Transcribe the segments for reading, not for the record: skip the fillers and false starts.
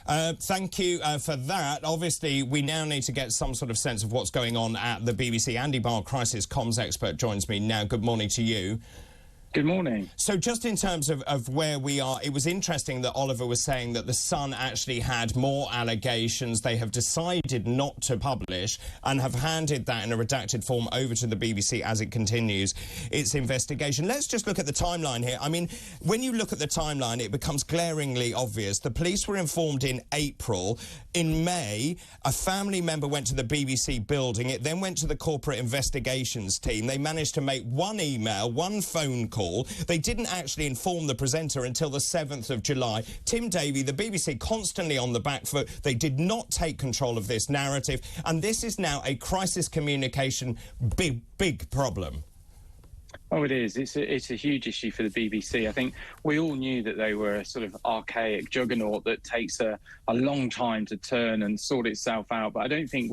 Thank you for that. Obviously, we now need to get some sort of sense of what's going on at the BBC. Andy Barr, crisis comms expert, joins me now. Good morning to you. Good morning. So just in terms of where we are, it was interesting that Oliver was saying that the Sun actually had more allegations. They have decided not to publish and have handed that in a redacted form over to the BBC as it continues its investigation. Let's just look at the timeline here. I mean, when you look at the timeline, it becomes glaringly obvious. The police were informed in April. In May, a family member went to the BBC building. It then went to the corporate investigations team. They managed to make one email, one phone call. They didn't actually inform the presenter until the 7th of July. Tim Davie, the BBC, constantly on the back foot. They did not take control of this narrative. And this is now a crisis communication big problem. Oh, it is. It's a huge issue for the BBC. I think we all knew that they were a sort of archaic juggernaut that takes a long time to turn and sort itself out. But I don't think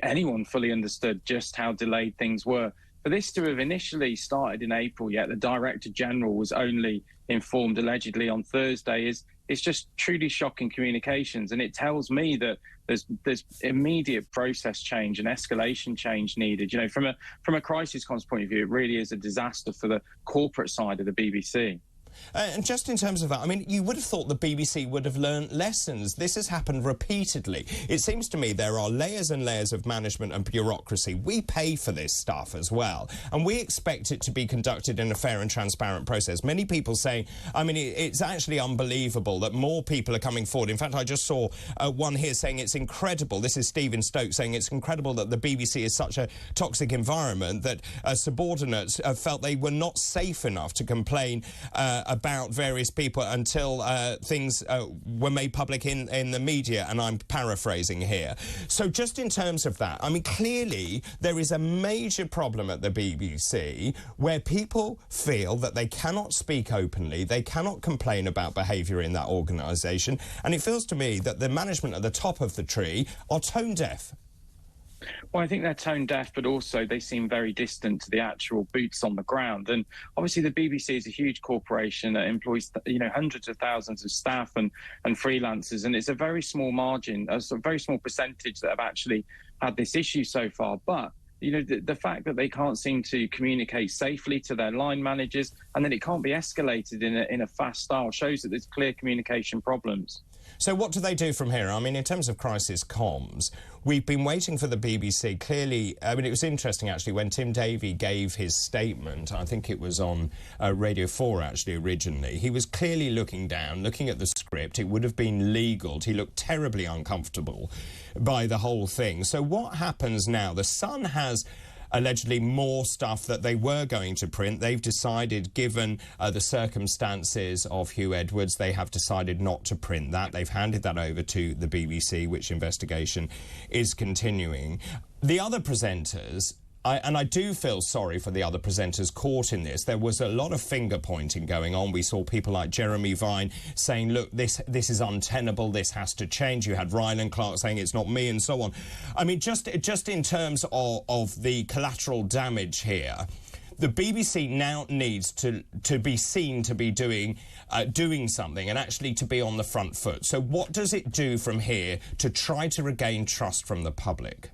anyone fully understood just how delayed things were. For this to have initially started in April, yet the Director General was only informed allegedly on Thursday, it's just truly shocking communications. And it tells me that there's immediate process change and escalation change needed. You know, from a crisis comms point of view, it really is a disaster for the corporate side of the BBC. And just in terms of that, I mean, you would have thought the BBC would have learned lessons. This has happened repeatedly. It seems to me there are layers and layers of management and bureaucracy. We pay for this stuff as well, and we expect it to be conducted in a fair and transparent process. Many people say, I mean, it's actually unbelievable that more people are coming forward. In fact, I just saw one here saying it's incredible. This is Stephen Stokes saying it's incredible that the BBC is such a toxic environment that subordinates felt they were not safe enough to complain about various people until things were made public in the media, and I'm paraphrasing here. So just in terms of that, I mean, clearly there is a major problem at the BBC where people feel that they cannot speak openly, they cannot complain about behaviour in that organisation, and it feels to me that the management at the top of the tree are tone deaf. Well, I think they're tone deaf, but also they seem very distant to the actual boots on the ground. And obviously the BBC is a huge corporation that employs, hundreds of thousands of staff and freelancers. And it's a very small margin, a very small percentage that have actually had this issue so far. But the fact that they can't seem to communicate safely to their line managers and that it can't be escalated in a fast style shows that there's clear communication problems. So what do they do from here? I mean, in terms of crisis comms, we've been waiting for the BBC. Clearly, I mean, it was interesting, actually, when Tim Davie gave his statement, I think it was on Radio 4, actually, originally, he was clearly looking down, looking at the script. It would have been legal. He looked terribly uncomfortable by the whole thing. So what happens now? The Sun has allegedly more stuff that they were going to print. They've decided, given the circumstances of Hugh Edwards, they have decided not to print that. They've handed that over to the BBC, which investigation is continuing. The other presenters, and I do feel sorry for the other presenters caught in this. There was a lot of finger-pointing going on. We saw people like Jeremy Vine saying, look, this is untenable, this has to change. You had Ryland Clark saying it's not me, and so on. I mean, just in terms of the collateral damage here, the BBC now needs to be seen to be doing something and actually to be on the front foot. So what does it do from here to try to regain trust from the public?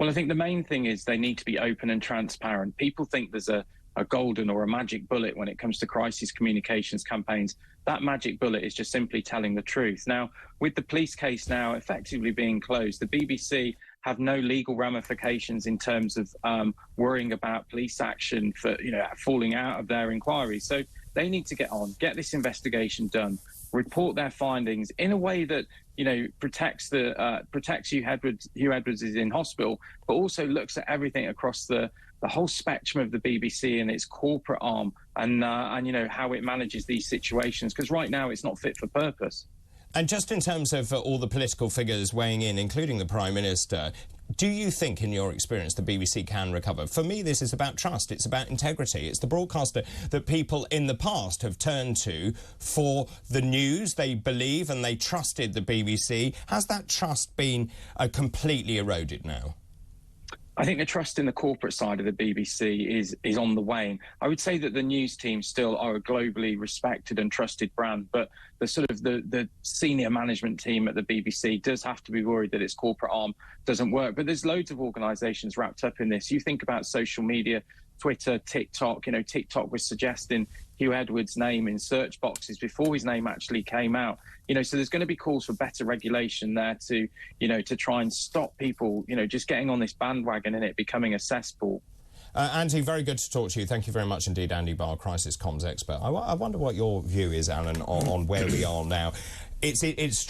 Well, I think the main thing is they need to be open and transparent. People think there's a golden or a magic bullet when it comes to crisis communications campaigns. That magic bullet is just simply telling the truth. Now, with the police case now effectively being closed, the BBC have no legal ramifications in terms of worrying about police action for, falling out of their inquiry. So they need to get on, get this investigation done, report their findings in a way that protects Hugh Edwards is in hospital, but also looks at everything across the whole spectrum of the BBC and its corporate arm and how it manages these situations, because right now it's not fit for purpose. And just in terms of all the political figures weighing in, including the Prime Minister, do you think, in your experience, the BBC can recover? For me, this is about trust. It's about integrity. It's the broadcaster that people in the past have turned to for the news. They believe and they trusted the BBC. Has that trust been completely eroded now? I think the trust in the corporate side of the BBC is on the wane. I would say that the news team still are a globally respected and trusted brand, but the sort of the senior management team at the BBC does have to be worried that its corporate arm doesn't work. But there's loads of organisations wrapped up in this. You think about social media, Twitter, TikTok. You know, TikTok was suggesting Hugh Edwards' name in search boxes before his name actually came out. You know, so there's going to be calls for better regulation there to, you know, to try and stop people, you know, just getting on this bandwagon and it becoming a cesspool. Andy, very good to talk to you. Thank you very much indeed, Andy Barr, crisis comms expert. I wonder what your view is, Alan, on where we are now. It's striking.